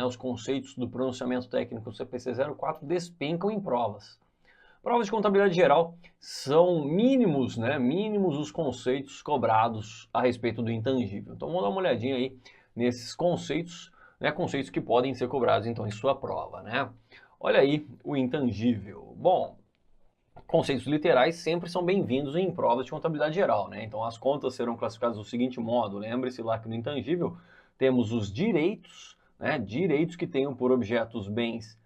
Os conceitos do pronunciamento técnico CPC 04 despencam em provas. Provas de contabilidade geral são mínimos, mínimos os conceitos cobrados a respeito do intangível. Então vamos dar uma olhadinha aí nesses conceitos, conceitos que podem ser cobrados então em sua prova, Olha aí o intangível. Bom, conceitos literais sempre são bem-vindos em provas de contabilidade geral, Então as contas serão classificadas do seguinte modo. Lembre-se lá que no intangível temos os direitos, direitos que tenham por objeto os bens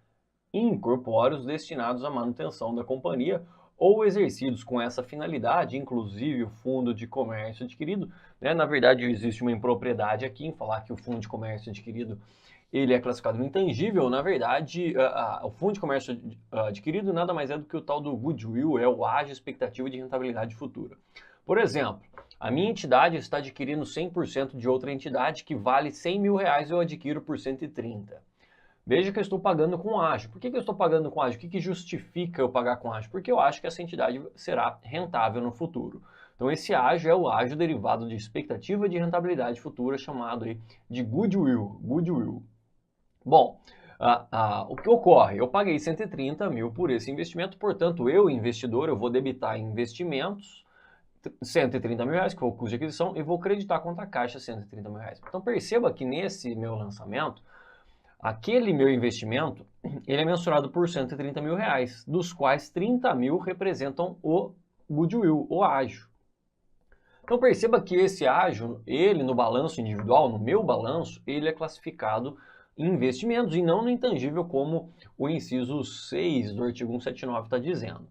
incorpóreos destinados à manutenção da companhia ou exercidos com essa finalidade, inclusive o fundo de comércio adquirido. Na verdade, existe uma impropriedade aqui em falar que o fundo de comércio adquirido ele é classificado no intangível. Na verdade, o fundo de comércio adquirido nada mais é do que o tal do goodwill, é o ágio expectativa de rentabilidade futura. Por exemplo, a minha entidade está adquirindo 100% de outra entidade que vale 100 mil reais e eu adquiro por 130. Veja que eu estou pagando com ágio. Por que eu estou pagando com ágio? O que justifica eu pagar com ágio? Porque eu acho que essa entidade será rentável no futuro. Então esse ágio é o ágio derivado de expectativa de rentabilidade futura, chamado aí de goodwill. Bom, o que ocorre? Eu paguei 130 mil por esse investimento, portanto eu, investidor, eu vou debitar investimentos 130 mil reais, que foi o custo de aquisição, e vou creditar a conta caixa 130 mil reais. Então perceba que nesse meu lançamento, aquele meu investimento, ele é mensurado por 130 mil reais, dos quais 30 mil representam o goodwill, o ágio. Então perceba que esse ágio, ele no balanço individual, no meu balanço, ele é classificado em investimentos e não no intangível, como o inciso 6 do artigo 179 está dizendo.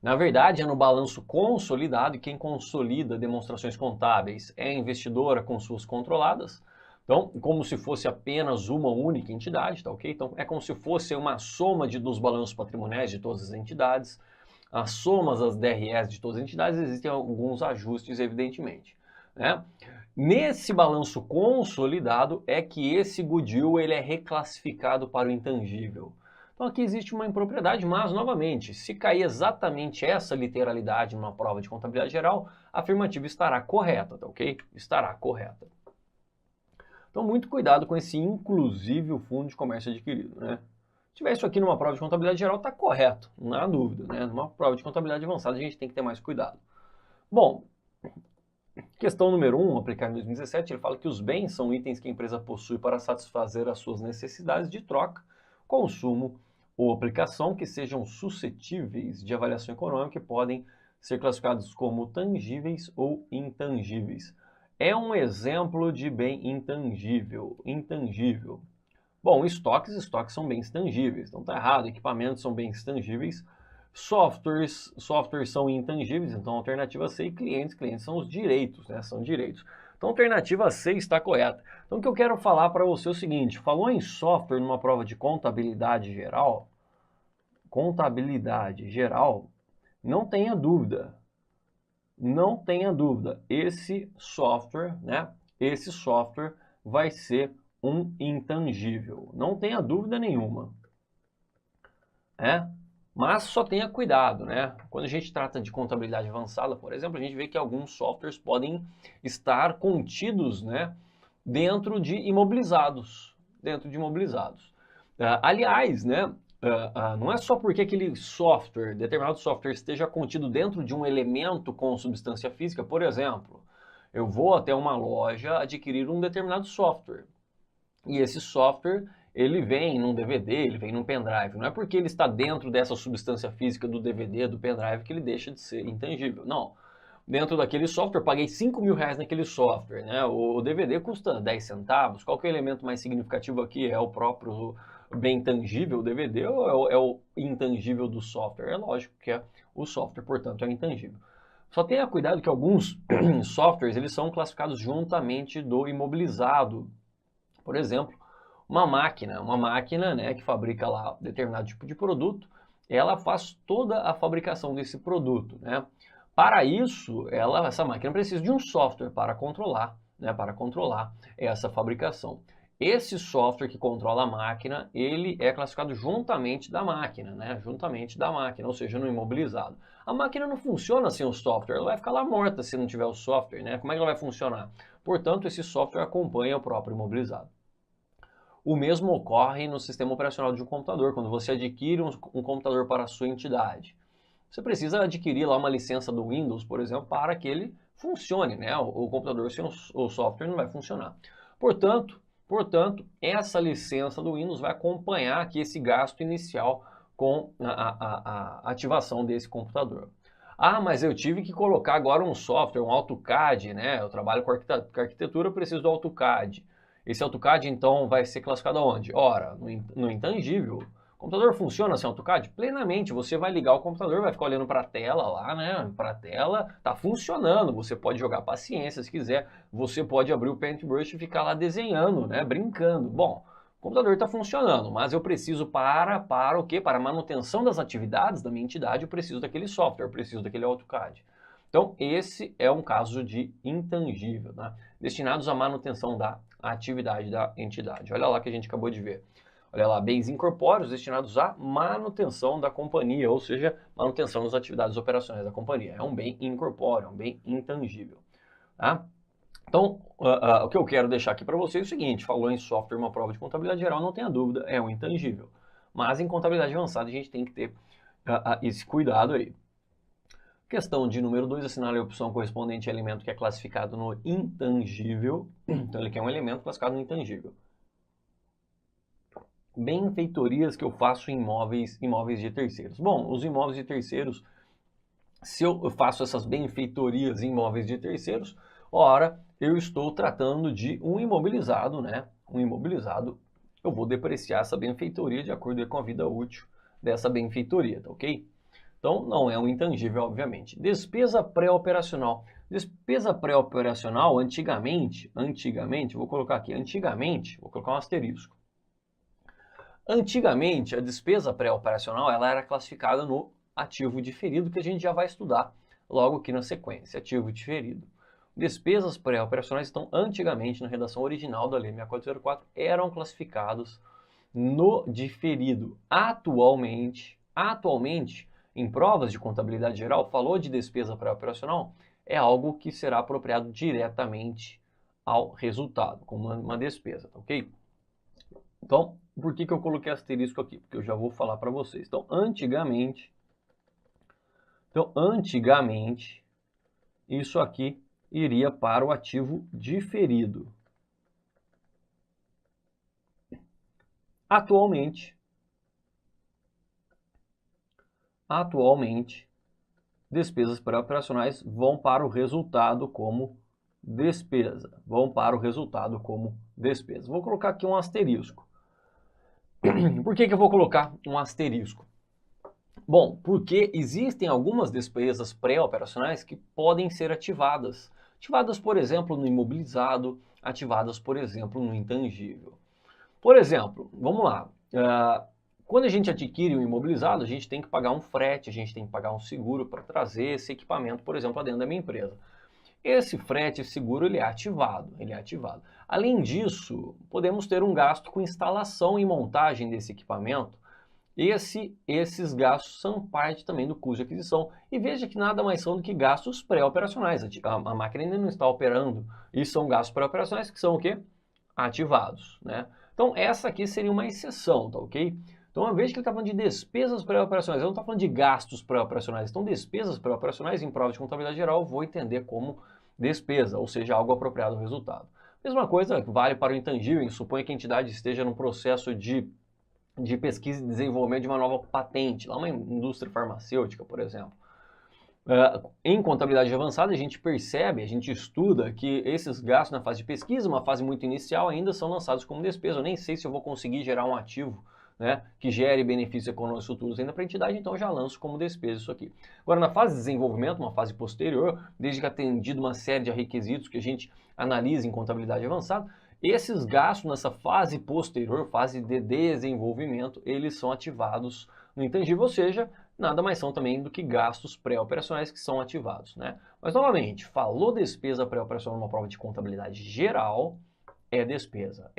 Na verdade, é no balanço consolidado, e quem consolida demonstrações contábeis é a investidora com suas controladas. Então, como se fosse apenas uma única entidade, tá ok? Então, é como se fosse uma soma dos balanços patrimoniais de todas as entidades, as somas das DRS de todas as entidades, existem alguns ajustes, evidentemente, Nesse balanço consolidado é que esse goodwill ele é reclassificado para o intangível. Então aqui existe uma impropriedade, mas, novamente, se cair exatamente essa literalidade numa prova de contabilidade geral, a afirmativa estará correta, tá ok? Estará correta. Então, muito cuidado com esse inclusive o fundo de comércio adquirido, Se tiver isso aqui numa prova de contabilidade geral, está correto, não há dúvida, Numa prova de contabilidade avançada, a gente tem que ter mais cuidado. Bom, questão número 1, aplicada em 2017, ele fala que os bens são itens que a empresa possui para satisfazer as suas necessidades de troca, consumo ou aplicação que sejam suscetíveis de avaliação econômica e podem ser classificados como tangíveis ou intangíveis. É um exemplo de bem intangível. Bom, estoques são bens tangíveis, então tá errado, equipamentos são bens tangíveis, softwares são intangíveis, então alternativa C, e clientes são os direitos, são direitos. Então a alternativa C está correta. Então o que eu quero falar para você é o seguinte, falou em software numa prova de contabilidade geral, não tenha dúvida, esse software vai ser um intangível, não tenha dúvida nenhuma, Mas só tenha cuidado, Quando a gente trata de contabilidade avançada, por exemplo, a gente vê que alguns softwares podem estar contidos, dentro de imobilizados. Aliás, não é só porque aquele determinado software esteja contido dentro de um elemento com substância física. Por exemplo, eu vou até uma loja adquirir um determinado software. E esse software ele vem num DVD, ele vem num pendrive. Não é porque ele está dentro dessa substância física do DVD, do pendrive, que ele deixa de ser intangível. Não. Dentro daquele software, paguei 5 mil reais naquele software, O DVD custa 10 centavos. Qual que é o elemento mais significativo aqui? É o próprio bem tangível, o DVD, ou é o intangível do software? É lógico que é o software, portanto, é intangível. Só tenha cuidado que alguns softwares eles são classificados juntamente do imobilizado. Por exemplo, uma máquina, que fabrica lá determinado tipo de produto, ela faz toda a fabricação desse produto, Para isso, essa máquina precisa de um software para controlar, essa fabricação. Esse software que controla a máquina, ele é classificado juntamente da máquina, ou seja, no imobilizado. A máquina não funciona sem o software, ela vai ficar lá morta se não tiver o software, Como é que ela vai funcionar? Portanto, esse software acompanha o próprio imobilizado. O mesmo ocorre no sistema operacional de um computador. Quando você adquire um computador para a sua entidade, você precisa adquirir lá uma licença do Windows, por exemplo, para que ele funcione, né? O computador sem o software não vai funcionar. Portanto, essa licença do Windows vai acompanhar aqui esse gasto inicial com a ativação desse computador. Ah, mas eu tive que colocar agora um software, um AutoCAD, né? Eu trabalho com arquitetura, eu preciso do AutoCAD. Esse AutoCAD, então, vai ser classificado aonde? Ora, no intangível. O computador funciona sem AutoCAD? Plenamente. Você vai ligar o computador, vai ficar olhando para a tela lá, né? Para a tela, tá funcionando. Você pode jogar paciência se quiser. Você pode abrir o Paintbrush e ficar lá desenhando, né? Brincando. Bom, o computador está funcionando, mas eu preciso para o quê? Para a manutenção das atividades da minha entidade, eu preciso daquele software, eu preciso daquele AutoCAD. Então, esse é um caso de intangível, né? Destinados à manutenção da atividade da entidade. Olha lá que a gente acabou de ver. Olha lá, bens incorpóreos destinados à manutenção da companhia, ou seja, manutenção das atividades operacionais da companhia. É um bem incorpóreo, é um bem intangível. Tá? Então, o que eu quero deixar aqui para vocês é o seguinte, falou em software, uma prova de contabilidade geral, não tenha dúvida, é um intangível. Mas em contabilidade avançada a gente tem que ter esse cuidado aí. Questão de número 2, assinale a opção correspondente a elemento que é classificado no intangível. Então, ele quer um elemento classificado no intangível. Benfeitorias que eu faço em imóveis de terceiros. Bom, os imóveis de terceiros, se eu faço essas benfeitorias em imóveis de terceiros, ora, eu estou tratando de um imobilizado, né? Um imobilizado, eu vou depreciar essa benfeitoria de acordo com a vida útil dessa benfeitoria, tá ok? Então, não é um intangível, obviamente. Despesa pré-operacional. Despesa pré-operacional, antigamente, vou colocar aqui, vou colocar um asterisco. Antigamente, a despesa pré-operacional, ela era classificada no ativo diferido, que a gente já vai estudar logo aqui na sequência, ativo diferido. Despesas pré-operacionais, então, antigamente, na redação original da Lei 6404, eram classificados no diferido. Atualmente, em provas de contabilidade geral, falou de despesa pré-operacional, é algo que será apropriado diretamente ao resultado, como uma despesa, tá ok? Então, por que eu coloquei asterisco aqui? Porque eu já vou falar para vocês. Então, antigamente, isso aqui iria para o ativo diferido. Atualmente, despesas pré-operacionais vão para o resultado como despesa. Vou colocar aqui um asterisco. Por que eu vou colocar um asterisco? Bom, porque existem algumas despesas pré-operacionais que podem ser ativadas. Ativadas, por exemplo, no imobilizado, ativadas, por exemplo, no intangível. Por exemplo, vamos lá. Quando a gente adquire um imobilizado, a gente tem que pagar um frete, a gente tem que pagar um seguro para trazer esse equipamento, por exemplo, para dentro da minha empresa. Esse frete, esse seguro, ele é ativado. Além disso, podemos ter um gasto com instalação e montagem desse equipamento. Esses gastos são parte também do custo de aquisição. E veja que nada mais são do que gastos pré-operacionais. A máquina ainda não está operando e são gastos pré-operacionais que são o quê? Ativados, né? Então, essa aqui seria uma exceção, tá ok? Então, veja que ele está falando de despesas pré-operacionais, ele não está falando de gastos pré-operacionais. Então, despesas pré-operacionais em prova de contabilidade geral, eu vou entender como despesa, ou seja, algo apropriado ao resultado. Mesma coisa vale para o intangível, suponha que a entidade esteja num processo de pesquisa e desenvolvimento de uma nova patente, lá uma indústria farmacêutica, por exemplo. Em contabilidade avançada, a gente percebe, a gente estuda que esses gastos na fase de pesquisa, uma fase muito inicial, ainda são lançados como despesa. Eu nem sei se eu vou conseguir gerar um ativo, né, que gere benefícios econômicos futuros ainda para a entidade, então eu já lanço como despesa isso aqui. Agora, na fase de desenvolvimento, uma fase posterior, desde que atendido uma série de requisitos que a gente analisa em contabilidade avançada, esses gastos nessa fase posterior, fase de desenvolvimento, eles são ativados no intangível, ou seja, nada mais são também do que gastos pré-operacionais que são ativados, né? Mas, novamente, falou despesa pré-operacional numa prova de contabilidade geral, é despesa.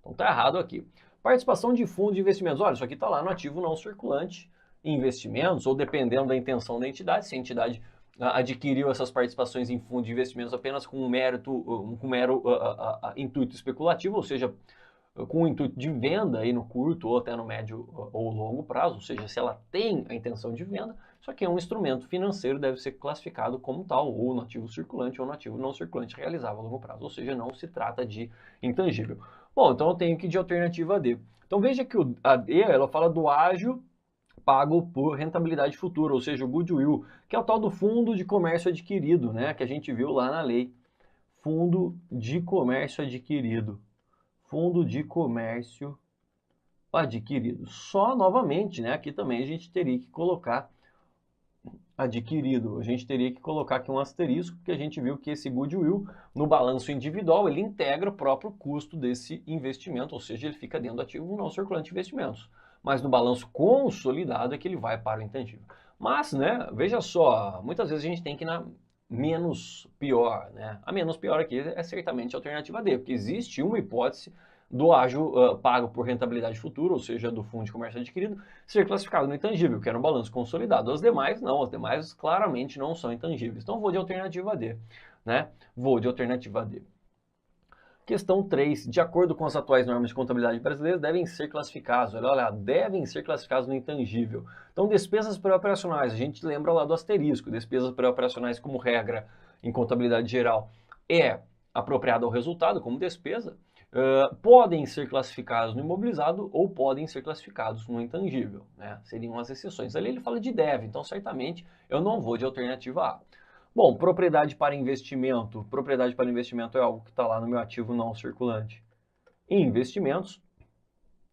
Então, tá errado aqui. Participação de fundo de investimentos. Olha, isso aqui está lá no ativo não circulante, investimentos, ou dependendo da intenção da entidade, se a entidade adquiriu essas participações em fundo de investimentos apenas com um mero intuito especulativo, ou seja, com o intuito de venda aí no curto ou até no médio ou longo prazo, ou seja, se ela tem a intenção de venda, só que é um instrumento financeiro, deve ser classificado como tal, ou no ativo circulante ou no ativo não circulante realizável a longo prazo, ou seja, não se trata de intangível. Bom, então eu tenho que ir de alternativa D. Então veja que a D, ela fala do ágio pago por rentabilidade futura, ou seja, o goodwill, que é o tal do fundo de comércio adquirido, né, que a gente viu lá na lei. Fundo de comércio adquirido. Fundo de comércio adquirido. Só novamente, né, aqui também a gente teria que colocar adquirido. A gente teria que colocar aqui um asterisco, porque a gente viu que esse goodwill, no balanço individual, ele integra o próprio custo desse investimento, ou seja, ele fica dentro do ativo não circulante de investimentos. Mas no balanço consolidado é que ele vai para o intangível. Mas, né, veja só, muitas vezes a gente tem que ir na menos pior, né? A menos pior aqui é certamente a alternativa D, porque existe uma hipótese do ágio pago por rentabilidade futura, ou seja, do fundo de comércio adquirido, ser classificado no intangível, que é no balanço consolidado. As demais não, as demais claramente não são intangíveis. Então vou de alternativa D, né? Vou de alternativa D. Questão 3. De acordo com as atuais normas de contabilidade brasileiras, devem ser classificados, olha lá, devem ser classificados no intangível. Então, despesas pré-operacionais, a gente lembra lá do asterisco, despesas pré-operacionais como regra em contabilidade geral é apropriada ao resultado como despesa, podem ser classificados no imobilizado ou podem ser classificados no intangível, né? Seriam as exceções. Ali ele fala de deve, então certamente eu não vou de alternativa A. Bom, propriedade para investimento. Propriedade para investimento é algo que está lá no meu ativo não circulante. Investimentos.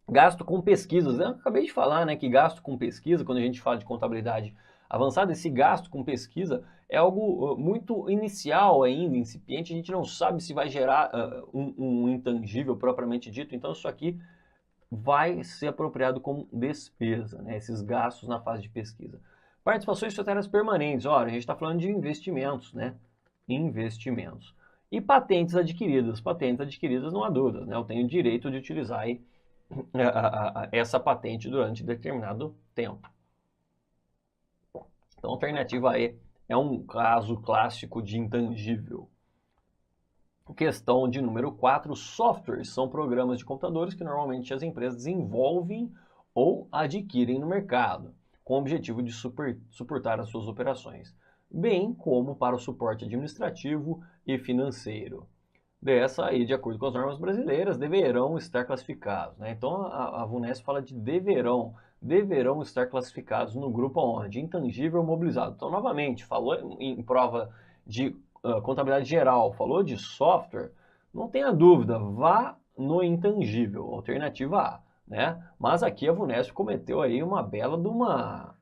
Gasto com pesquisas. Eu acabei de falar, né, que gasto com pesquisa, quando a gente fala de contabilidade avançada, esse gasto com pesquisa é algo muito inicial ainda, incipiente. A gente não sabe se vai gerar um intangível propriamente dito. Então, isso aqui vai ser apropriado como despesa, né, esses gastos na fase de pesquisa. Participações societárias permanentes. Olha, a gente está falando de investimentos, né? Investimentos. E patentes adquiridas. Patentes adquiridas não há dúvidas, né? Eu tenho direito de utilizar aí, essa patente durante determinado tempo. Então, a alternativa E é um caso clássico de intangível. Questão de número 4. Softwares são programas de computadores que normalmente as empresas desenvolvem ou adquirem no mercado, com o objetivo de suportar as suas operações, bem como para o suporte administrativo e financeiro. Dessa aí, de acordo com as normas brasileiras, deverão estar classificados, né? Então a VUNESP fala de deverão estar classificados no grupo onde? Intangível mobilizado. Então, novamente, falou em prova de contabilidade geral, falou de software, não tenha dúvida, vá no intangível, alternativa A, né? Mas aqui a VUNESP cometeu aí uma bela de uma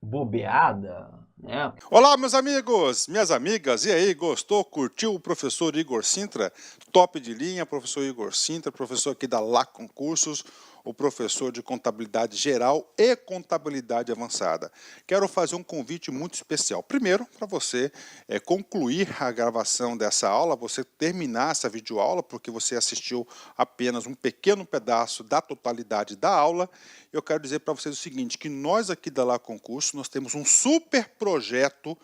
bobeada, né? Olá, meus amigos, minhas amigas, e aí, gostou, curtiu o professor Igor Sintra? Top de linha, professor Igor Sintra, professor aqui da Lá Concursos, o professor de contabilidade geral e contabilidade avançada. Quero fazer um convite muito especial. Primeiro, para você concluir a gravação dessa aula, você terminar essa videoaula, porque você assistiu apenas um pequeno pedaço da totalidade da aula. Eu quero dizer para vocês o seguinte, que nós aqui da Lá Concurso, nós temos um super projeto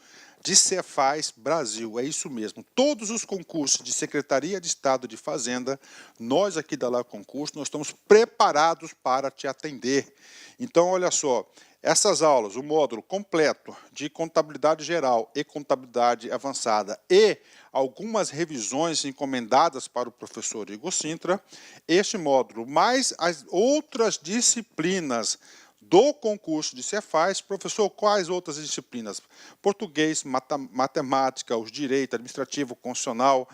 de Cefaz Brasil, é isso mesmo. Todos os concursos de Secretaria de Estado de Fazenda, nós aqui da Lá Concurso, nós estamos preparados para te atender. Então, olha só, essas aulas, o módulo completo de contabilidade geral e contabilidade avançada e algumas revisões encomendadas para o professor Igor Sintra, este módulo, mais as outras disciplinas do concurso de Cefaz. Professor, quais outras disciplinas? Português, matemática, os direito administrativo, constitucional,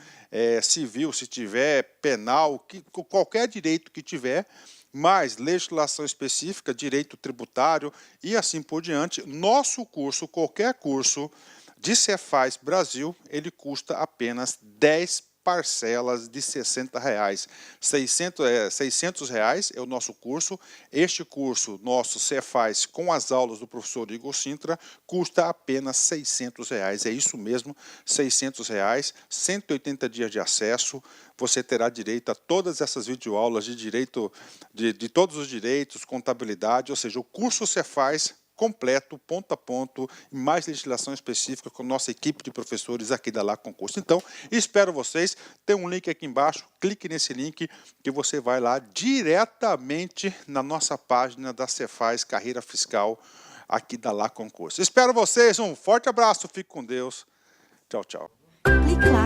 civil, se tiver, penal, qualquer direito que tiver, mais legislação específica, direito tributário e assim por diante. Nosso curso, qualquer curso de Cefaz Brasil, ele custa apenas 10 parcelas de R$60. 600 reais é o nosso curso. Este curso nosso Cefaz com as aulas do professor Igor Sintra custa apenas R$600. É isso mesmo, R$600, 180 dias de acesso. Você terá direito a todas essas videoaulas de direito, de todos os direitos, contabilidade, ou seja, o curso Cefaz completo, ponto a ponto, e mais legislação específica com nossa equipe de professores aqui da LA Concurso. Então, espero vocês. Tem um link aqui embaixo, clique nesse link que você vai lá diretamente na nossa página da Cefaz Carreira Fiscal aqui da LA Concurso. Espero vocês, um forte abraço, fique com Deus. Tchau, tchau. Clique lá